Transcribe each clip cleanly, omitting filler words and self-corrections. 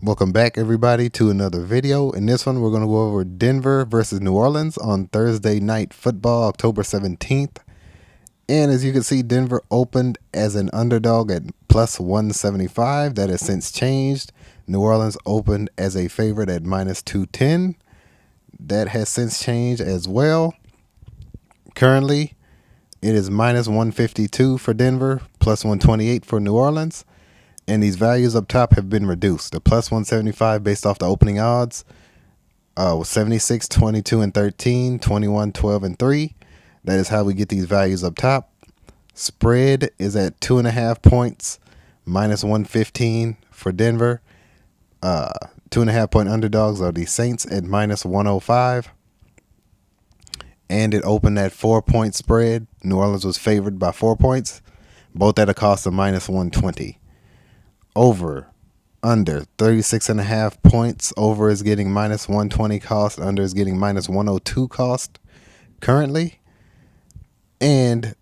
Welcome back, everybody, to another video. In this one, we're going to go over Denver versus New Orleans on Thursday Night Football, October 17th. And as you can see, Denver opened as an underdog at plus 175. That has since changed. New Orleans opened as a favorite at minus 210. That has since changed as well. Currently, it is minus 152 for Denver, plus 128 for New Orleans. And these values up top have been reduced. The plus 175 based off the opening odds was 76, 22, and 13, 21, 12, and 3. That is how we get these values up top. Spread is at 2.5 points, minus 115 for Denver. 2.5 point underdogs are the Saints at minus 105. And it opened at 4-point spread. New Orleans was favored by 4 points, both at a cost of minus 120. Over, under, 36.5 points. Over is getting minus 120 cost. Under is getting minus 102 cost currently. And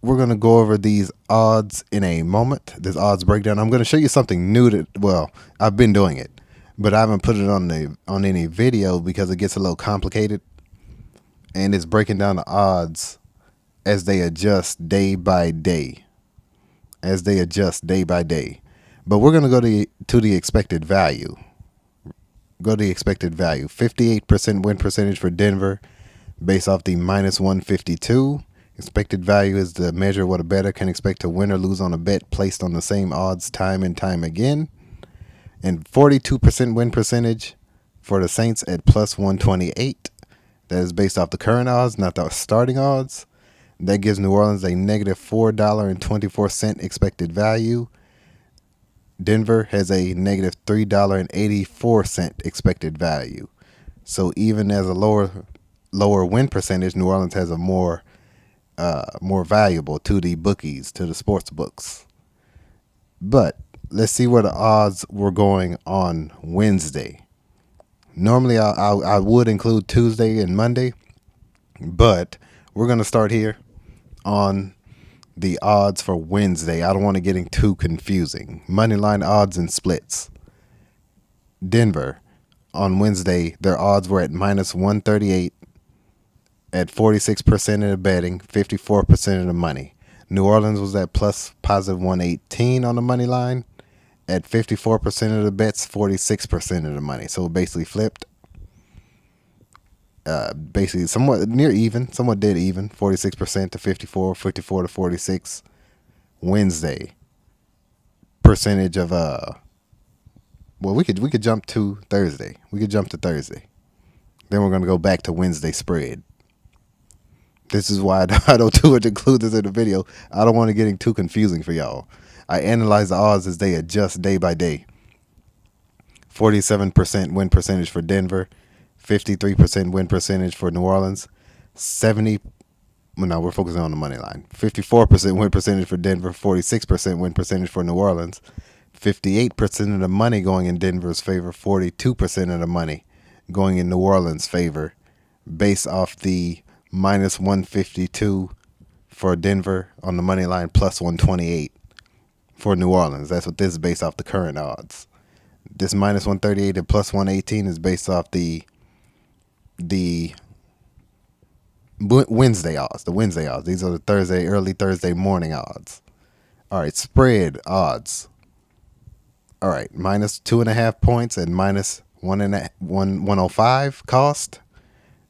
we're going to go over these odds in a moment. This odds breakdown. I'm going to show you something new well, I've been doing it, but I haven't put it on any video because it gets a little complicated. And it's breaking down the odds as they adjust day by day. But we're going to go to the expected value. Go to the expected value. 58% win percentage for Denver based off the minus 152. Expected value is the measure of what a bettor can expect to win or lose on a bet placed on the same odds time and time again. And 42% win percentage for the Saints at plus 128. That is based off the current odds, not the starting odds. That gives New Orleans a negative $4.24 expected value. Denver has a negative $3.84 expected value. So even as a lower win percentage, New Orleans has a more valuable to the bookies, to the sports books. But let's see where the odds were going on Wednesday. Normally I would include Tuesday and Monday, but we're going to start here on the odds for Wednesday. I don't want to get too confusing. Money line odds and splits. Denver on Wednesday, their odds were at minus 138 at 46% of the betting, 54% of the money. New Orleans was at plus positive 118 on the money line at 54% of the bets, 46% of the money. So it basically flipped. Basically somewhat near even, somewhat dead even, 46% to 54, 54 to 46. Wednesday percentage of well, we could jump to Thursday. We could jump to Thursday. Then we're gonna go back to Wednesday spread. This is why I don't too much include this in the video. I don't want to get too confusing for y'all. I analyze the odds as they adjust day by day. 47% win percentage for Denver. 53% win percentage for New Orleans. We're focusing on the money line. 54% win percentage for Denver. 46% win percentage for New Orleans. 58% of the money going in Denver's favor. 42% of the money going in New Orleans' favor, based off the minus 152 for Denver on the money line, plus 128 for New Orleans. That's what this is based off the current odds. This minus 138 and plus 118 is based off the Wednesday odds. The Wednesday odds. These are the early Thursday morning odds. All right, spread odds. All right, minus 2.5 points and minus 105 cost.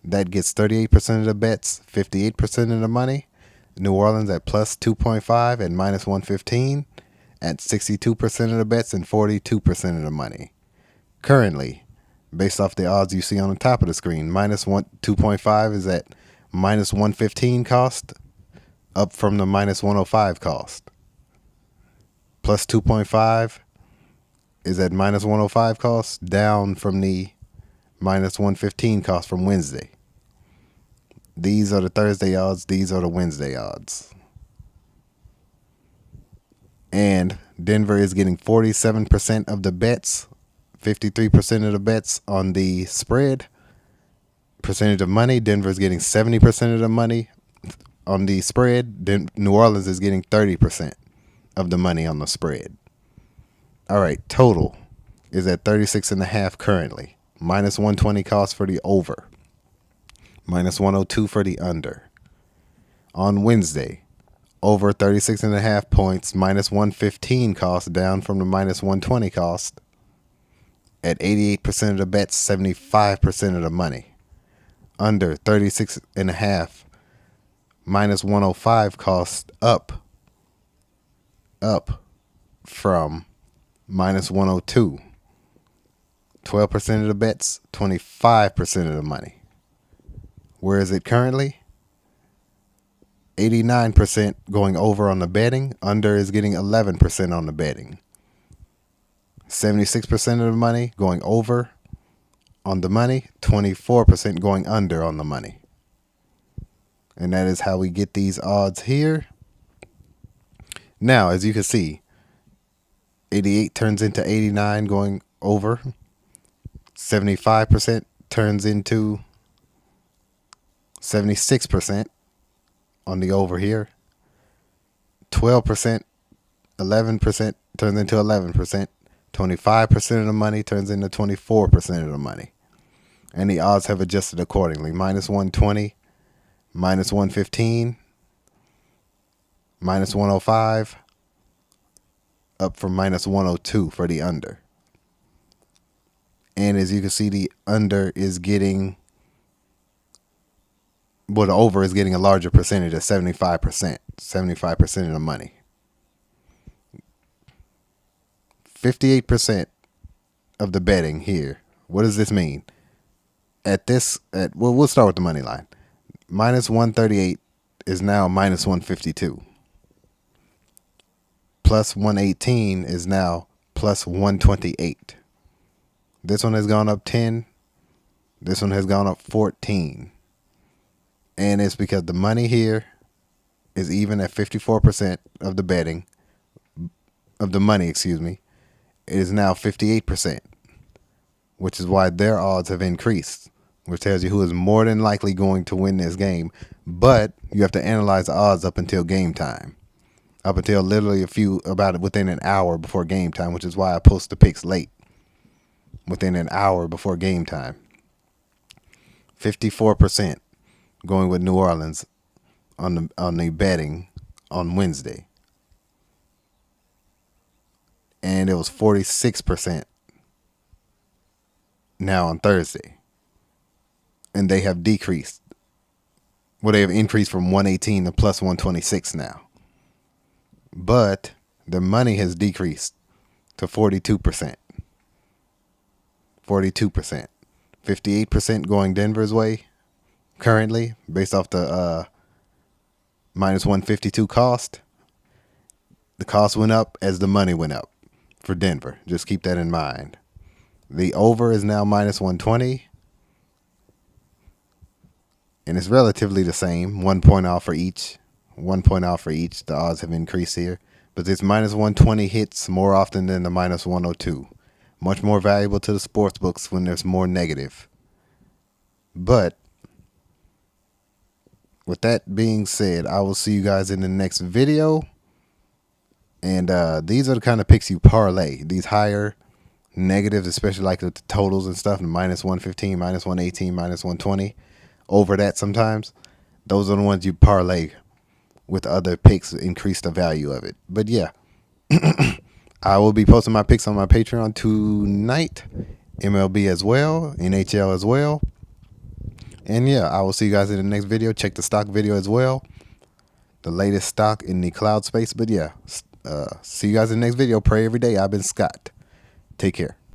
That gets 38% of the bets, 58% of the money. New Orleans at plus 2.5 and minus 115 at 62% of the bets and 42% of the money. Currently, based off the odds you see on the top of the screen, minus 2.5 is at minus 115 cost, up from the minus 105 cost. Plus 2.5 is at minus 105 cost, down from the minus 115 cost from Wednesday. These are the Thursday odds. These are the Wednesday odds. And Denver is getting 47% of the bets, 53% of the bets on the spread. Percentage of money, Denver is getting 70% of the money on the spread. New Orleans is getting 30% of the money on the spread. All right, total is at 36.5 currently. Minus 120 cost for the over. Minus 102 for the under. On Wednesday, over 36.5 points, minus 115 cost, down from the minus 120 cost. At 88% of the bets, 75% of the money. Under 36.5, minus 105 cost, up from minus 102. 12% of the bets, 25% of the money. Where is it currently? 89% going over on the betting. Under is getting 11% on the betting. 76% of the money going over on the money. 24% going under on the money. And that is how we get these odds here. Now, as you can see, 88 turns into 89 going over. 75% turns into 76% on the over here. 12%, 11% turns into 11%. 25% of the money turns into 24% of the money. And the odds have adjusted accordingly. Minus 120, minus 115, minus 105, up from minus 102 for the under. And as you can see, the under is getting, well, the over is getting a larger percentage at 75%. 75% of the money. 58% of the betting here. What does this mean? Well, we'll start with the money line. Minus 138 is now minus 152. Plus 118 is now plus 128. This one has gone up 10. This one has gone up 14. And it's because the money here is even at 54% of the betting, of the money, excuse me. It is now 58%, which is why their odds have increased, which tells you who is more than likely going to win this game. But you have to analyze the odds up until game time, up until literally about within an hour before game time, which is why I post the picks late, within an hour before game time. 54% going with New Orleans on the betting on Wednesday. And it was 46% now on Thursday. And they have decreased. Well, they have increased from 118 to plus 126 now. But the money has decreased to 42%. 42%. 58% going Denver's way currently, based off the minus 152 cost. The cost went up as the money went up for Denver. Just keep that in mind. The over is now minus 120. And it's relatively the same. 1 point off for each. 1 point off for each. The odds have increased here. But this minus 120 hits more often than the minus 102. Much more valuable to the sports books when there's more negative. But with that being said, I will see you guys in the next video. And these are the kind of picks you parlay. These higher negatives, especially like the totals and stuff, the minus 115, minus 118, minus 120. Over that sometimes. Those are the ones you parlay with other picks to increase the value of it. But yeah, I will be posting my picks on my Patreon tonight. MLB as well, NHL as well. And yeah, I will see you guys in the next video. Check the stock video as well. The latest stock in the cloud space. But yeah, see you guys in the next video. Pray every day. I've been Scott. Take care.